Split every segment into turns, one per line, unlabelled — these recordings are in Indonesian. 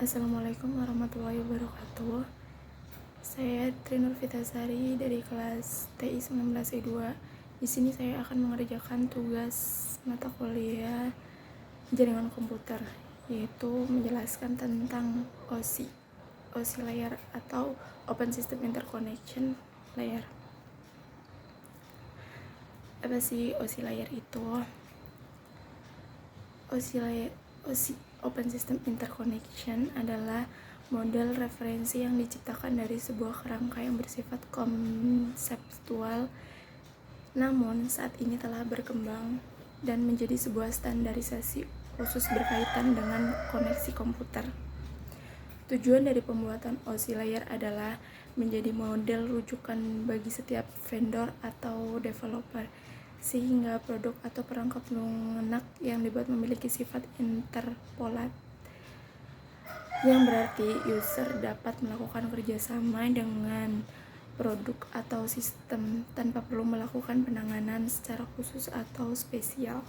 Assalamualaikum warahmatullahi wabarakatuh. Saya Trinur Vitasari dari kelas TI 19E2. Di sini saya akan mengerjakan tugas mata kuliah jaringan komputer, yaitu menjelaskan tentang OSI layer atau Open System Interconnection Layer. Apa sih OSI layer itu? OSI Open System Interconnection adalah model referensi yang diciptakan dari sebuah kerangka yang bersifat konseptual, namun saat ini telah berkembang dan menjadi sebuah standarisasi khusus berkaitan dengan koneksi komputer. Tujuan dari pembuatan OSI layer adalah menjadi model rujukan bagi setiap vendor atau developer, sehingga produk atau perangkat lunak yang dibuat memiliki sifat interpolat, yang berarti user dapat melakukan kerjasama dengan produk atau sistem tanpa perlu melakukan penanganan secara khusus atau spesial.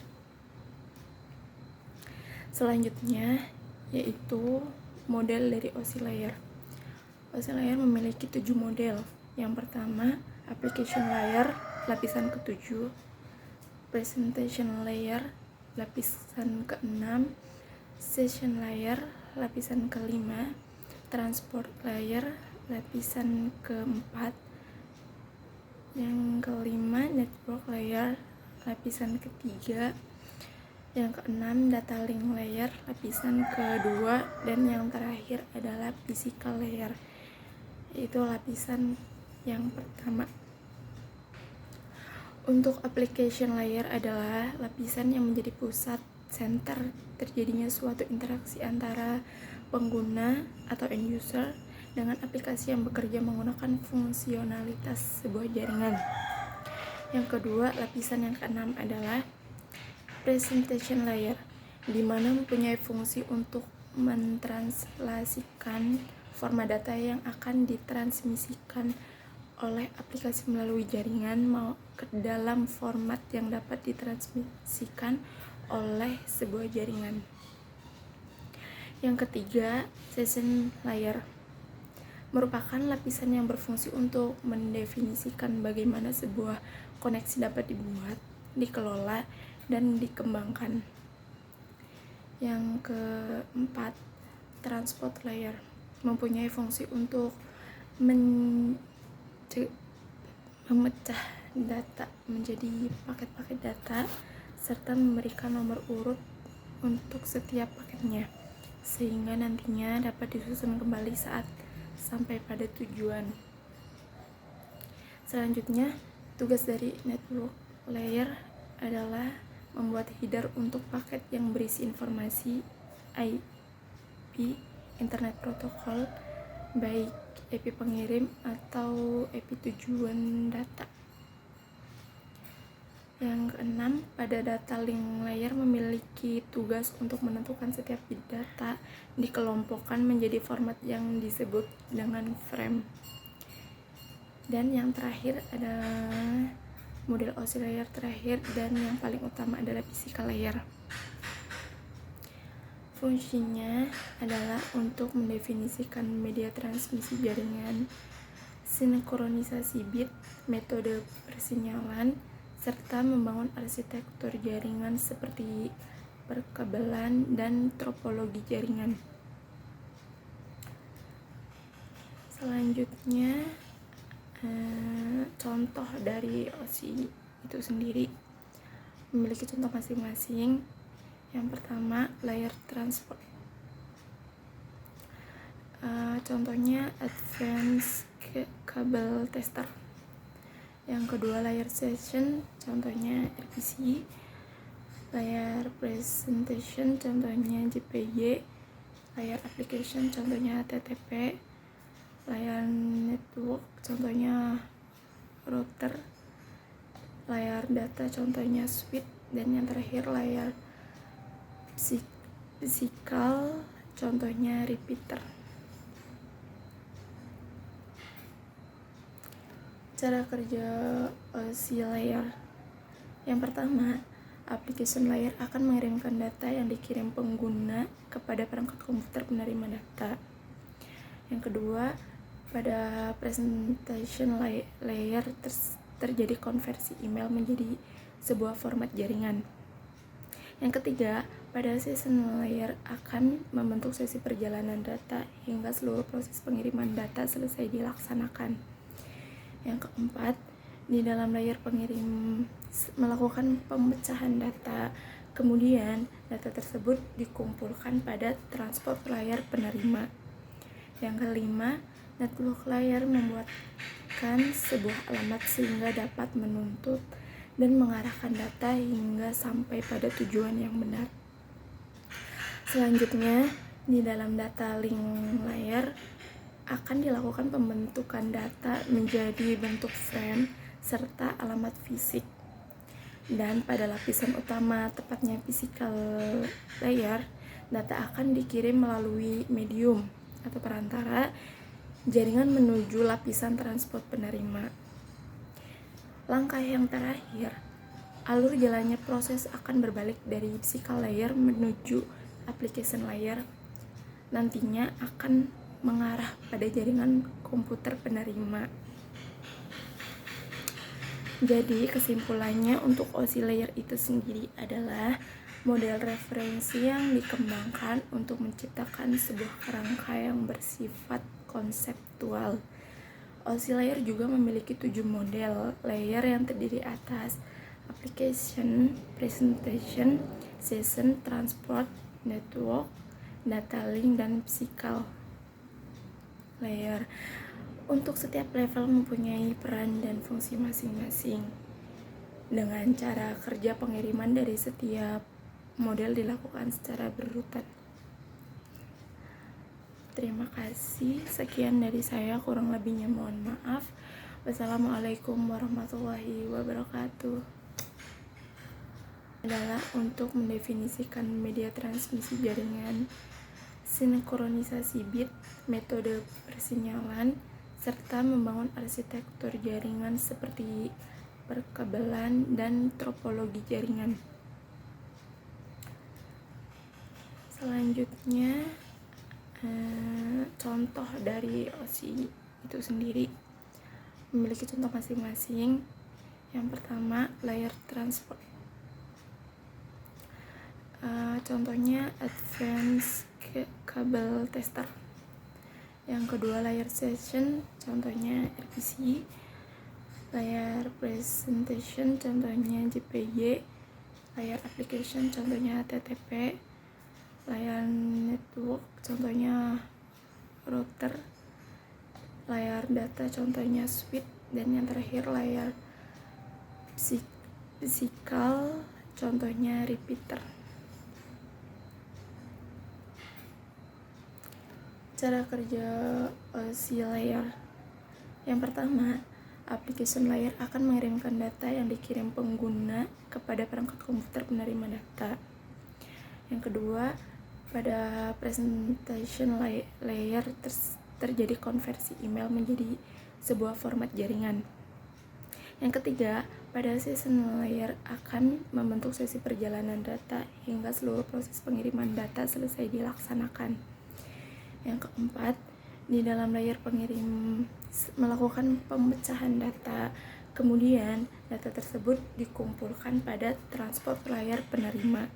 Selanjutnya yaitu model dari OSI layer. OSI layer memiliki 7 model. Yang pertama, application layer lapisan ke-7, presentation layer lapisan ke-6, session layer lapisan ke-5, transport layer lapisan ke-4, yang kelima network layer lapisan ke-3, yang ke-6 data link layer lapisan ke-2, dan yang terakhir adalah physical layer, yaitu lapisan yang pertama. Untuk application layer adalah lapisan yang menjadi pusat center terjadinya suatu interaksi antara pengguna atau end user dengan aplikasi yang bekerja menggunakan fungsionalitas sebuah jaringan. Yang kedua, lapisan yang keenam adalah presentation layer, di mana mempunyai fungsi untuk mentranslasikan format data yang akan ditransmisikan oleh aplikasi melalui jaringan ke dalam format yang dapat ditransmisikan oleh sebuah jaringan. Yang ketiga, session layer merupakan lapisan yang berfungsi untuk mendefinisikan bagaimana sebuah koneksi dapat dibuat, dikelola, dan dikembangkan. Yang keempat, transport layer mempunyai fungsi untuk memecah data menjadi paket-paket data serta memberikan nomor urut untuk setiap paketnya, sehingga nantinya dapat disusun kembali saat sampai pada tujuan. Selanjutnya, tugas dari network layer adalah membuat header untuk paket yang berisi informasi IP, Internet Protocol, baik IP pengirim atau IP tujuan data. Yang keenam, pada data link layer memiliki tugas untuk menentukan setiap bit data dikelompokkan menjadi format yang disebut dengan frame. Dan yang terakhir adalah model OSI layer terakhir dan yang paling utama adalah physical layer. Fungsinya adalah untuk mendefinisikan media transmisi jaringan, sinkronisasi bit, metode persinyalan, serta membangun arsitektur jaringan seperti perkabelan dan topologi jaringan. Selanjutnya, contoh dari OSI itu sendiri memiliki contoh masing-masing. Yang pertama, layer transport. Contohnya advanced cable tester. Yang kedua, layer session, contohnya RPC. Layer presentation, contohnya JPG. Layer application, contohnya HTTP. Layer network, contohnya router. Layer data, contohnya switch. Dan yang terakhir, layer physical, contohnya repeater. Cara kerja OSI layer. Yang pertama, application layer akan mengirimkan data yang dikirim pengguna kepada perangkat komputer penerima data. Yang kedua, pada presentation layer terjadi konversi email menjadi sebuah format jaringan. Yang ketiga, pada session layer akan membentuk sesi perjalanan data hingga seluruh proses pengiriman data selesai dilaksanakan. Yang keempat, di dalam layer pengirim melakukan pemecahan data, kemudian data tersebut dikumpulkan pada transport layer penerima. Yang kelima, network layer membuatkan sebuah alamat sehingga dapat menuntut dan mengarahkan data hingga sampai pada tujuan yang benar. Selanjutnya, di dalam data link layer akan dilakukan pembentukan data menjadi bentuk frame serta alamat fisik. Dan pada lapisan utama, tepatnya physical layer, data akan dikirim melalui medium atau perantara jaringan menuju lapisan transport penerima. Langkah yang terakhir, alur jalannya proses akan berbalik dari physical layer menuju application layer. Nantinya akan mengarah pada jaringan komputer penerima. Jadi kesimpulannya untuk OSI layer itu sendiri adalah model referensi yang dikembangkan untuk menciptakan sebuah kerangka yang bersifat konseptual. OSI layer juga memiliki 7 model layer yang terdiri atas application, presentation, session, transport, network, data link, dan physical layer. Untuk setiap level mempunyai peran dan fungsi masing-masing. Dengan cara kerja pengiriman dari setiap model dilakukan secara berurutan. Terima kasih, sekian dari saya, kurang lebihnya mohon maaf. Wassalamualaikum warahmatullahi wabarakatuh. Adalah untuk mendefinisikan media transmisi jaringan, sinkronisasi bit, metode persinyalan, serta membangun arsitektur jaringan seperti perkabelan dan topologi jaringan. Selanjutnya, contoh dari OSI itu sendiri memiliki contoh masing-masing. Yang pertama, layer transport. Contohnya advanced cable tester. Yang kedua, layer session, contohnya RPC. Layar presentation, contohnya JPG. Layar application, contohnya HTTP. Layar network, contohnya router. Layar data, contohnya switch. Dan yang terakhir, layar physical, contohnya repeater. Cara kerja OSI layer. Yang pertama, application layer akan mengirimkan data yang dikirim pengguna kepada perangkat komputer penerima data. Yang kedua, pada presentation layer terjadi konversi email menjadi sebuah format jaringan. Yang ketiga, pada session layer akan membentuk sesi perjalanan data hingga seluruh proses pengiriman data selesai dilaksanakan. Yang keempat, di dalam layer pengirim melakukan pemecahan data, kemudian data tersebut dikumpulkan pada transport layer penerima.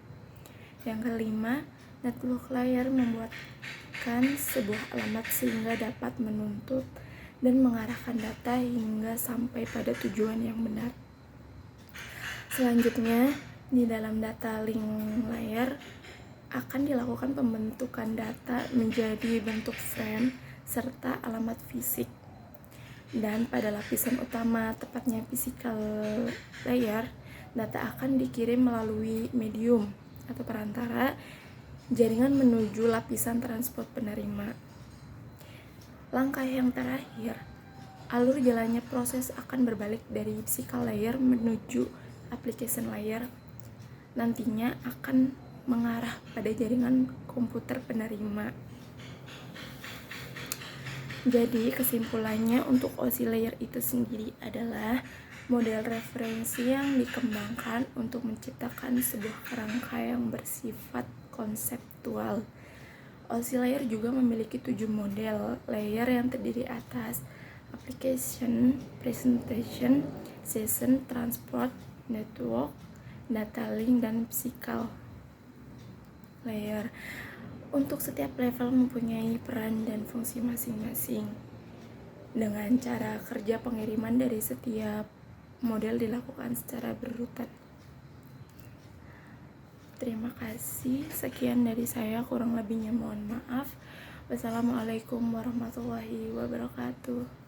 Yang kelima, network layer membuatkan sebuah alamat sehingga dapat menuntut dan mengarahkan data hingga sampai pada tujuan yang benar. Selanjutnya, di dalam data link layer akan dilakukan pembentukan data menjadi bentuk frame serta alamat fisik. Dan pada lapisan utama, tepatnya physical layer, data akan dikirim melalui medium atau perantara jaringan menuju lapisan transport penerima. Langkah yang terakhir, alur jalannya proses akan berbalik dari physical layer menuju application layer. Nantinya akan mengarah pada jaringan komputer penerima. Jadi kesimpulannya untuk OSI layer itu sendiri adalah model referensi yang dikembangkan untuk menciptakan sebuah kerangka yang bersifat konseptual. OSI layer juga memiliki 7 model layer yang terdiri atas application, presentation, session, transport, network, data link, dan physical layer. Untuk setiap level mempunyai peran dan fungsi masing-masing. Dengan cara kerja pengiriman dari setiap model dilakukan secara berurutan. Terima kasih, sekian dari saya, kurang lebihnya mohon maaf. Wassalamualaikum warahmatullahi wabarakatuh.